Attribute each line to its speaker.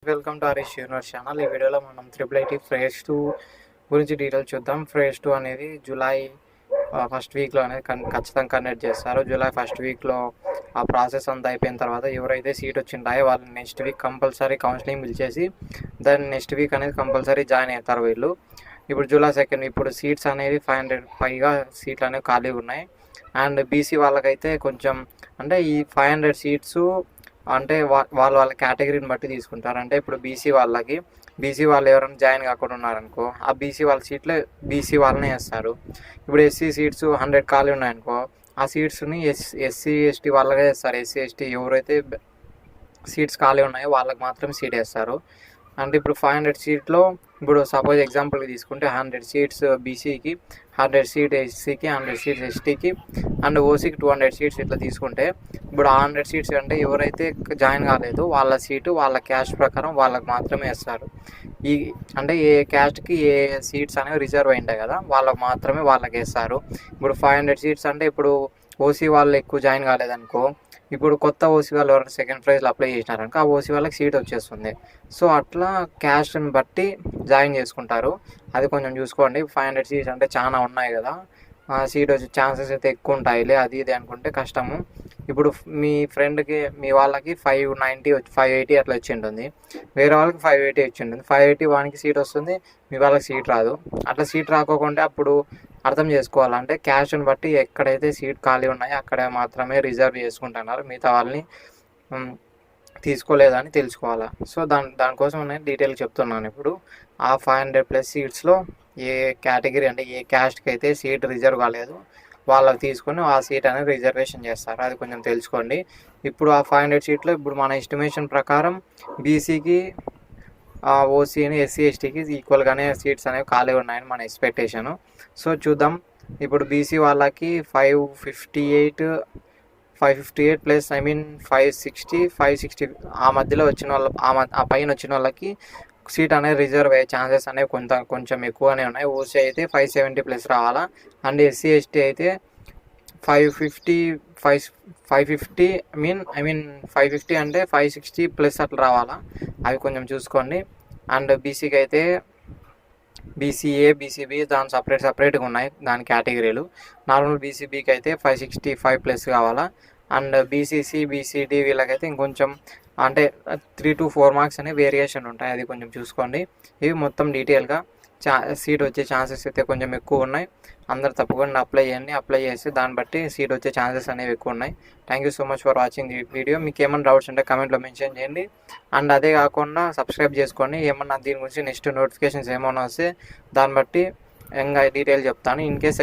Speaker 1: Welcome to Harish universe channel. ఈ వీడియోలో మనం IIIT ఫేజ్ 2 గురించి డీటెయిల్స్ చూద్దాం. ఫేజ్ 2 అనేది జూలై ఫస్ట్ వీక్లో అనేది ఖచ్చితంగా కండక్ట్ చేస్తారు. జూలై ఫస్ట్ వీక్లో ఆ ప్రాసెస్ అంతా అయిపోయిన తర్వాత ఎవరైతే సీట్ వచ్చింటాయో వాళ్ళని నెక్స్ట్ వీక్ కంపల్సరీ కౌన్సిలింగ్ పిలిచేసి దాన్ని నెక్స్ట్ వీక్ అనేది కంపల్సరీ జాయిన్ అవుతారు వీళ్ళు. ఇప్పుడు జూలై 2 ఇప్పుడు సీట్స్ అనేవి 500 పైగా సీట్లు అనేవి ఖాళీగా ఉన్నాయి. అండ్ బీసీ వాళ్ళకైతే కొంచెం అంటే ఈ 500 సీట్స్ అంటే వాళ్ళ కేటగిరీని బట్టి తీసుకుంటారు. అంటే ఇప్పుడు బీసీ వాళ్ళు ఎవరైనా జాయిన్ కాకుండా ఉన్నారనుకో, ఆ బీసీ వాళ్ళ సీట్లు బీసీ వాళ్ళనే వేస్తారు. ఇప్పుడు ఎస్సీ సీట్స్ 100 ఖాళీ ఉన్నాయనుకో, ఆ సీట్స్ని ఎస్సీ ఎస్టీ వాళ్ళకే వేస్తారు. ఎస్సీ ఎస్టీ ఎవరైతే సీట్స్ ఖాళీ ఉన్నాయో వాళ్ళకి మాత్రం సీట్ వేస్తారు. అంటే ఇప్పుడు 500 సీట్లో ఇప్పుడు సపోజ్ ఎగ్జాంపుల్కి తీసుకుంటే 100 సీట్స్ బీసీకి, 100 సీట్ ఎస్సీకి, 100 సీట్స్ ఎస్టీకి అండ్ ఓసీకి 200 సీట్స్ ఇట్లా తీసుకుంటే ఇప్పుడు 100 సీట్స్ అంటే ఎవరైతే జాయిన్ కాలేదో వాళ్ళ సీటు వాళ్ళ క్యాస్ట్ ప్రకారం వాళ్ళకి మాత్రమే వేస్తారు. ఈ అంటే ఏ క్యాస్ట్కి ఏ సీట్స్ అనేవి రిజర్వ్ అయింటాయి కదా, వాళ్ళకి మాత్రమే వాళ్ళకి వేస్తారు. ఇప్పుడు 500 సీట్స్ అంటే ఇప్పుడు ఓసీ వాళ్ళు ఎక్కువ జాయిన్ కాలేదనుకో, ఇప్పుడు కొత్త ఓసీ వాళ్ళు ఎవరైనా సెకండ్ ప్రైజ్లో అప్లై చేసినారనుకో ఆ ఓసీ వాళ్ళకి సీట్ వచ్చేస్తుంది. సో అట్లా క్యాస్ట్ని బట్టి జాయిన్ చేసుకుంటారు. అది కొంచెం చూసుకోండి. 500 సీట్స్ అంటే చాలా ఉన్నాయి కదా, సీట్ వచ్చే ఛాన్సెస్ అయితే ఎక్కువ ఉంటాయిలే, అది ఇది అనుకుంటే కష్టము. ఇప్పుడు మీ ఫ్రెండ్కి మీ వాళ్ళకి 590 580 అట్లా వచ్చి ఉంటుంది, వేరే వాళ్ళకి 580 వచ్చి ఉంటుంది. 580 వానికి సీట్ వస్తుంది, మీ వాళ్ళకి సీట్ రాదు. అట్లా సీట్ రాకోకుండా అప్పుడు అర్థం చేసుకోవాలంటే క్యాస్ట్ని బట్టి ఎక్కడైతే సీట్ ఖాళీ ఉన్నాయో అక్కడ మాత్రమే రిజర్వ్ చేసుకుంటున్నారు, మిగతా వాళ్ళని తీసుకోలేదని తెలుసుకోవాలి. సో దానికోసం నేను డీటెయిల్గా చెప్తున్నాను. ఇప్పుడు ఆ 500+ సీట్స్లో ఏ కేటగిరీ అంటే ఏ క్యాస్ట్కి అయితే సీట్ రిజర్వ్ కాలేదు వాళ్ళకి తీసుకొని ఆ సీట్ అనేది రిజర్వేషన్ చేస్తారు. అది కొంచెం తెలుసుకోండి. ఇప్పుడు ఆ 500 సీట్లో ఇప్పుడు మన ఎస్టిమేషన్ ప్రకారం బీసీకి ఓసీని ఎస్సీ ఎస్టీకి ఈక్వల్గానే సీట్స్ అనేవి ఖాళీ ఉన్నాయని మన ఎక్స్పెక్టేషను. సో చూద్దాం. ఇప్పుడు బీసీ వాళ్ళకి 558 ప్లస్ 560 ఆ మధ్యలో వచ్చిన వాళ్ళ ఆ పైన వచ్చిన వాళ్ళకి సీట్ అనేది రిజర్వ్ అయ్యే ఛాన్సెస్ అనేవి కొంచెం ఎక్కువనే ఉన్నాయి. ఓసీ అయితే 570+ రావాలా, అండ్ ఎస్సీ ఎస్టీ అయితే 550 అంటే 560+ అట్లా రావాలా, అవి కొంచెం చూసుకోండి. అండ్ బీసీకి అయితే బీసీఏ బీసీబీ దాని సపరేట్గా ఉన్నాయి దాని కేటగిరీలు. నార్మల్ బీసీబీకి అయితే 565+ కావాలా, అండ్ బీసీసీ బీసీడీ వీళ్ళకైతే ఇంకొంచెం అంటే 3 to 4 మార్క్స్ అనేవి వేరియేషన్ ఉంటాయి, అది కొంచెం చూసుకోండి. ఇవి మొత్తం డీటెయిల్గా సీట్ వచ్చే ఛాన్సెస్ అయితే కొంచెం ఎక్కువ ఉన్నాయి. అందరు తప్పకుండా అప్లై చేయండి. అప్లై చేసి దాన్ని బట్టి సీట్ వచ్చే ఛాన్సెస్ అనేవి ఎక్కువ ఉన్నాయి. Thank you so much for watching ఈ వీడియో. మీకు ఏమైనా డౌట్స్ ఉంటే కమెంట్లో మెన్షన్ చేయండి. అండ్ అదే కాకుండా సబ్స్క్రైబ్ చేసుకోండి. ఏమన్నా దీని గురించి నెక్స్ట్ నోటిఫికేషన్స్ ఏమైనా వస్తే దాన్ని బట్టి ఇంకా డీటెయిల్ చెప్తాను. In case